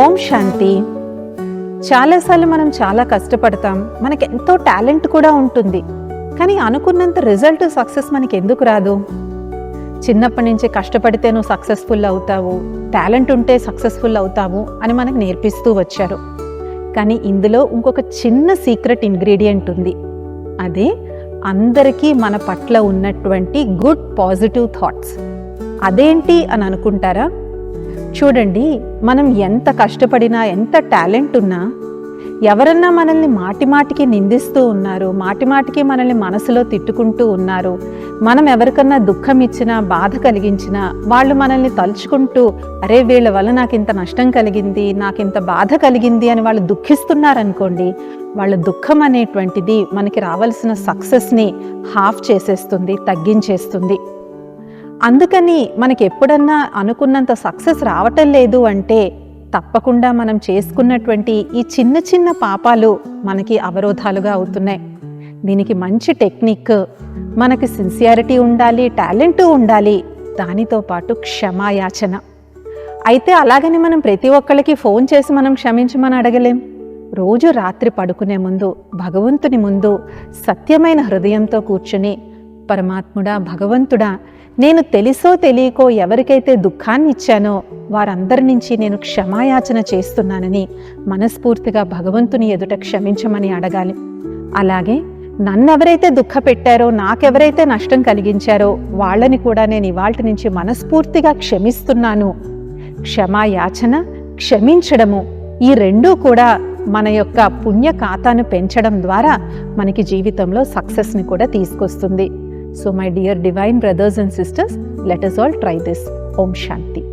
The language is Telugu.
ఓం శాంతి. చాలాసార్లు మనం చాలా కష్టపడతాం, మనకి ఎంతో టాలెంట్ కూడా ఉంటుంది, కానీ అనుకున్నంత రిజల్ట్ సక్సెస్ మనకి ఎందుకు రాదు? చిన్నప్పటి నుంచి కష్టపడితే నువ్వు సక్సెస్ఫుల్ అవుతావు, టాలెంట్ ఉంటే సక్సెస్ఫుల్ అవుతావు అని మనకు నేర్పిస్తూ వచ్చారు. కానీ ఇందులో ఇంకొక చిన్న సీక్రెట్ ఇంగ్రీడియంట్ ఉంది. అదే అందరికీ మన పట్ల ఉన్నటువంటి గుడ్ పాజిటివ్ థాట్స్. అదేంటి అని అనుకుంటారా? చూడండి, మనం ఎంత కష్టపడినా, ఎంత టాలెంట్ ఉన్నా, ఎవరన్నా మనల్ని మాటిమాటికి నిందిస్తూ ఉన్నారు, మాటిమాటికి మనల్ని మనసులో తిట్టుకుంటూ ఉన్నారు, మనం ఎవరికన్నా దుఃఖం ఇచ్చినా, బాధ కలిగించినా, వాళ్ళు మనల్ని తలుచుకుంటూ అరే వీళ్ళ వల్ల నాకు ఇంత నష్టం కలిగింది, నాకు ఇంత బాధ కలిగింది అని వాళ్ళు దుఃఖిస్తున్నారనుకోండి, వాళ్ళ దుఃఖం అనేటువంటిది మనకి రావాల్సిన సక్సెస్ని హాఫ్ చేసేస్తుంది, తగ్గించేస్తుంది. అందుకని మనకి ఎప్పుడన్నా అనుకున్నంత సక్సెస్ రావటం లేదు అంటే తప్పకుండా మనం చేసుకున్నటువంటి ఈ చిన్న చిన్న పాపాలు మనకి అవరోధాలుగా అవుతున్నాయి. దీనికి మంచి టెక్నిక్, మనకి సిన్సియారిటీ ఉండాలి, టాలెంట్ ఉండాలి, దానితో పాటు క్షమాయాచన. అయితే అలాగని మనం ప్రతి ఒక్కళ్ళకి ఫోన్ చేసి మనం క్షమించమని అడగలేం. రోజు రాత్రి పడుకునే ముందు భగవంతుని ముందు సత్యమైన హృదయంతో కూర్చుని, పరమాత్ముడా, భగవంతుడా, నేను తెలిసో తెలియకో ఎవరికైతే దుఃఖాన్ని ఇచ్చానో వారందరి నుంచి నేను క్షమాయాచన చేస్తున్నానని మనస్ఫూర్తిగా భగవంతుని ఎదుట క్షమించమని అడగాలి. అలాగే నన్నెవరైతే దుఃఖ పెట్టారో, నాకెవరైతే నష్టం కలిగించారో వాళ్ళని కూడా నేను ఇవాల్టి నుంచి మనస్ఫూర్తిగా క్షమిస్తున్నాను. క్షమాయాచన, క్షమించడము, ఈ రెండూ కూడా మన యొక్క పుణ్య ఖాతాను పెంచడం ద్వారా మనకి జీవితంలో సక్సెస్ని కూడా తీసుకొస్తుంది. So my dear divine brothers and sisters, let us all try this. Om Shanti.